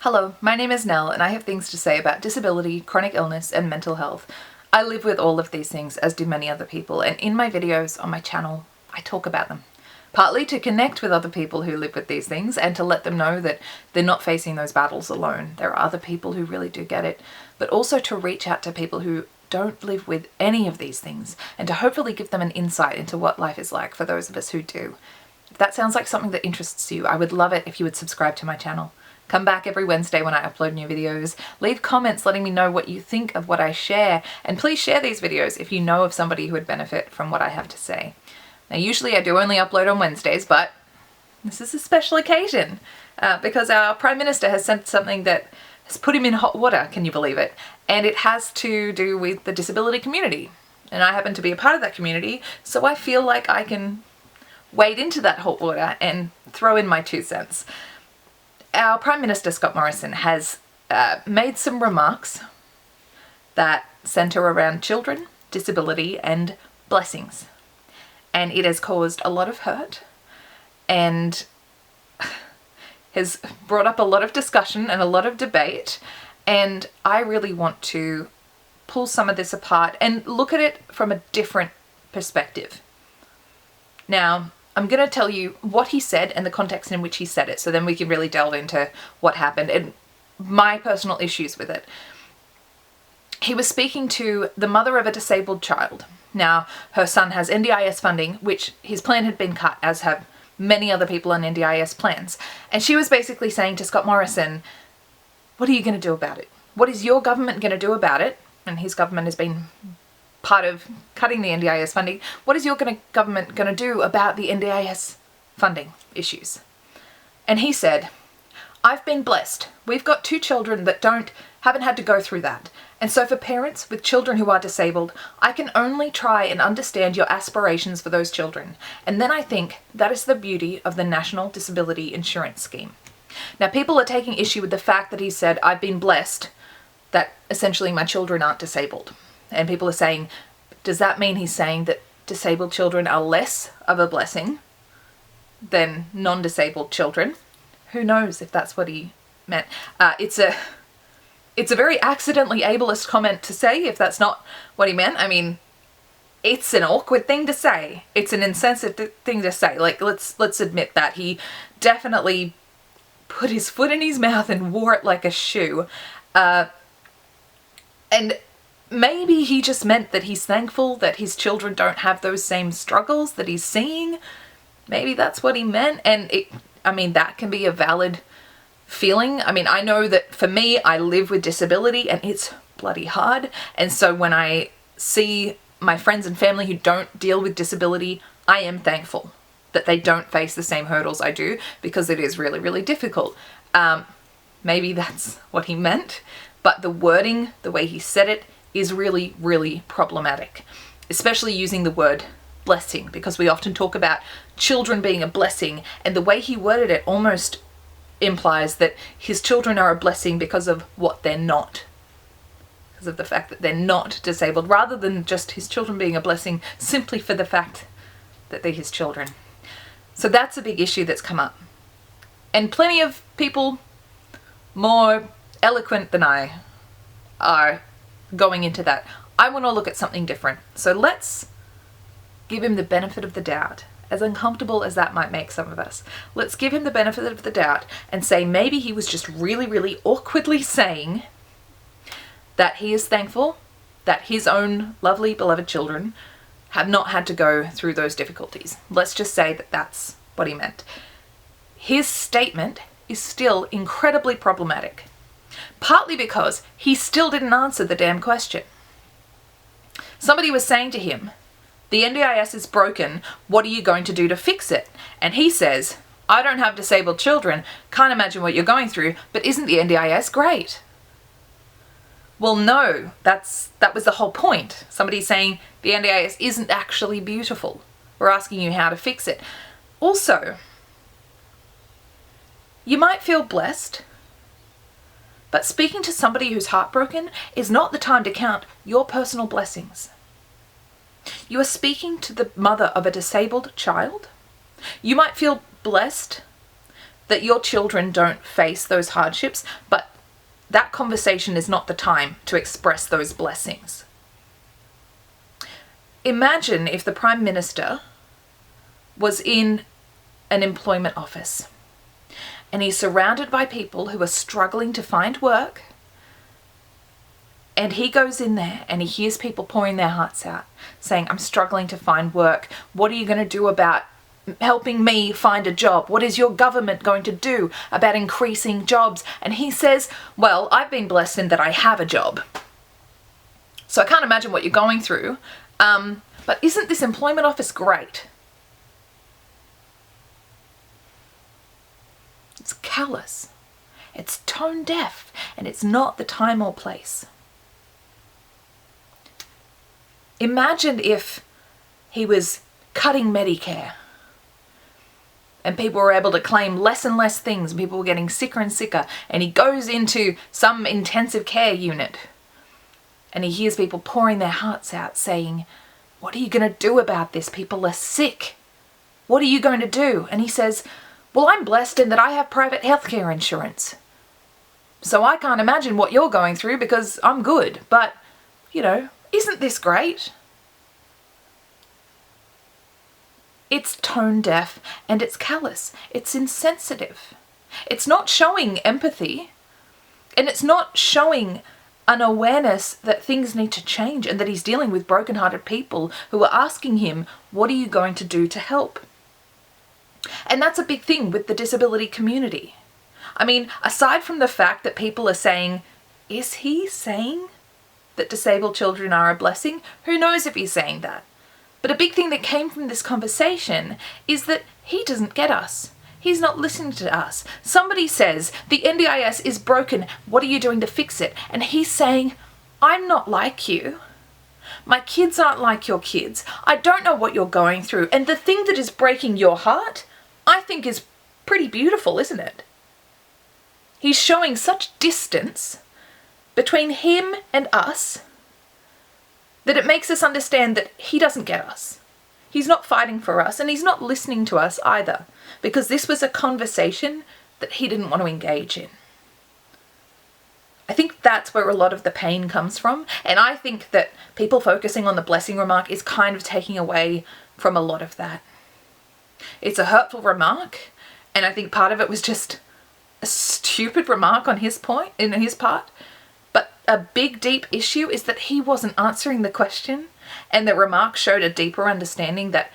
Hello, my name is Nell and I have things to say about disability, chronic illness and mental health. I live with all of these things, as do many other people, and in my videos on my channel I talk about them. Partly to connect with other people who live with these things and to let them know that they're not facing those battles alone. There are other people who really do get it, but also to reach out to people who don't live with any of these things and to hopefully give them an insight into what life is like for those of us who do. If that sounds like something that interests you, I would love it if you would subscribe to my channel. Come back every Wednesday when I upload new videos. Leave comments letting me know what you think of what I share, and please share these videos if you know of somebody who would benefit from what I have to say. Now usually I do only upload on Wednesdays, but this is a special occasion because our Prime Minister has sent something that has put him in hot water, can you believe it? And it has to do with the disability community. And I happen to be a part of that community, so I feel like I can wade into that hot water and throw in my 2 cents. Our Prime Minister, Scott Morrison, has made some remarks that centre around children, disability and blessings. And it has caused a lot of hurt and has brought up a lot of discussion and a lot of debate. And I really want to pull some of this apart and look at it from a different perspective. Now, I'm going to tell you what he said and the context in which he said it, so then we can really delve into what happened and my personal issues with it. He was speaking to the mother of a disabled child. Now, her son has NDIS funding, which his plan had been cut, as have many other people on NDIS plans. And she was basically saying to Scott Morrison, what are you going to do about it? What is your government going to do about it? And his government has been part of cutting the NDIS funding. What is your government going to do about the NDIS funding issues? And he said, I've been blessed. We've got 2 children that haven't had to go through that. And so for parents with children who are disabled, I can only try and understand your aspirations for those children. And then I think that is the beauty of the National Disability Insurance Scheme. Now, people are taking issue with the fact that he said, I've been blessed, that essentially my children aren't disabled. And people are saying, does that mean he's saying that disabled children are less of a blessing than non-disabled children? Who knows if that's what he meant. It's a very accidentally ableist comment to say if that's not what he meant. I mean, it's an awkward thing to say. It's an insensitive thing to say. Like, let's admit that. He definitely put his foot in his mouth and wore it like a shoe. And maybe he just meant that he's thankful that his children don't have those same struggles that he's seeing. Maybe that's what he meant. And that can be a valid feeling. I mean, I know that for me, I live with disability and it's bloody hard. And so when I see my friends and family who don't deal with disability, I am thankful that they don't face the same hurdles I do, because it is really, really difficult. Maybe that's what he meant, but the wording, the way he said it, is really, really problematic, especially using the word blessing, because we often talk about children being a blessing, and the way he worded it almost implies that his children are a blessing because of what they're not, because of the fact that they're not disabled, rather than just his children being a blessing simply for the fact that they're his children. So that's a big issue that's come up. And plenty of people more eloquent than I are going into that. I want to look at something different. So let's give him the benefit of the doubt, as uncomfortable as that might make some of us. Let's give him the benefit of the doubt and say maybe he was just really, really awkwardly saying that he is thankful that his own lovely, beloved children have not had to go through those difficulties. Let's just say that that's what he meant. His statement is still incredibly problematic, partly because he still didn't answer the damn question. Somebody was saying to him, the NDIS is broken, what are you going to do to fix it? And he says, I don't have disabled children, can't imagine what you're going through, but isn't the NDIS great? Well, no, that was the whole point. Somebody's saying the NDIS isn't actually beautiful. We're asking you how to fix it. Also, you might feel blessed, but speaking to somebody who's heartbroken is not the time to count your personal blessings. You are speaking to the mother of a disabled child. You might feel blessed that your children don't face those hardships, but that conversation is not the time to express those blessings. Imagine if the Prime Minister was in an employment office and he's surrounded by people who are struggling to find work, and he goes in there and he hears people pouring their hearts out saying, I'm struggling to find work. What are you going to do about helping me find a job? What is your government going to do about increasing jobs? And he says, well, I've been blessed in that I have a job. So I can't imagine what you're going through. But isn't this employment office great? It's callous, it's tone deaf, and it's not the time or place. Imagine if he was cutting Medicare and people were able to claim less and less things and people were getting sicker and sicker, and he goes into some intensive care unit and he hears people pouring their hearts out saying, what are you going to do about this? People are sick. What are you going to do? And he says, well, I'm blessed in that I have private healthcare insurance. So I can't imagine what you're going through because I'm good. But, isn't this great? It's tone deaf and it's callous. It's insensitive. It's not showing empathy, and it's not showing an awareness that things need to change and that he's dealing with brokenhearted people who are asking him, what are you going to do to help? And that's a big thing with the disability community. I mean, aside from the fact that people are saying, is he saying that disabled children are a blessing? Who knows if he's saying that? But a big thing that came from this conversation is that he doesn't get us. He's not listening to us. Somebody says, the NDIS is broken. What are you doing to fix it? And he's saying, I'm not like you. My kids aren't like your kids. I don't know what you're going through. And the thing that is breaking your heart, I think is pretty beautiful, isn't it? He's showing such distance between him and us that it makes us understand that he doesn't get us. He's not fighting for us, and he's not listening to us either, because this was a conversation that he didn't want to engage in. I think that's where a lot of the pain comes from, and I think that people focusing on the blessing remark is kind of taking away from a lot of that. It's a hurtful remark, and I think part of it was just a stupid remark on his part. But a big, deep issue is that he wasn't answering the question, and the remark showed a deeper understanding that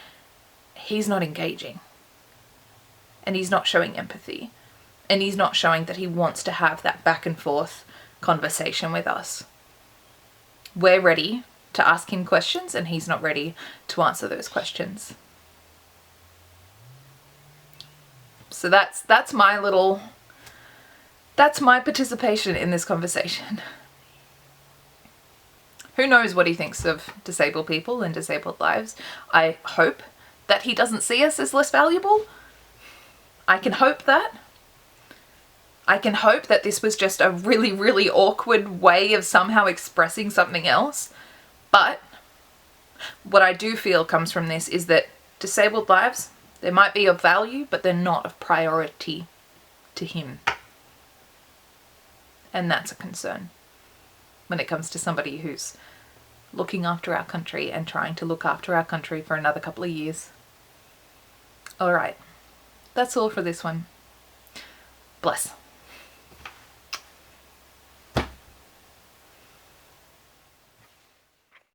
he's not engaging, and he's not showing empathy, and he's not showing that he wants to have that back and forth conversation with us. We're ready to ask him questions, and he's not ready to answer those questions. So that's my participation in this conversation. Who knows what he thinks of disabled people and disabled lives? I hope that he doesn't see us as less valuable. I can hope that. I can hope that this was just a really, really awkward way of somehow expressing something else. But what I do feel comes from this is that disabled lives, they might be of value, but they're not of priority to him. And that's a concern when it comes to somebody who's looking after our country and trying to look after our country for another couple of years. All right, that's all for this one. Bless.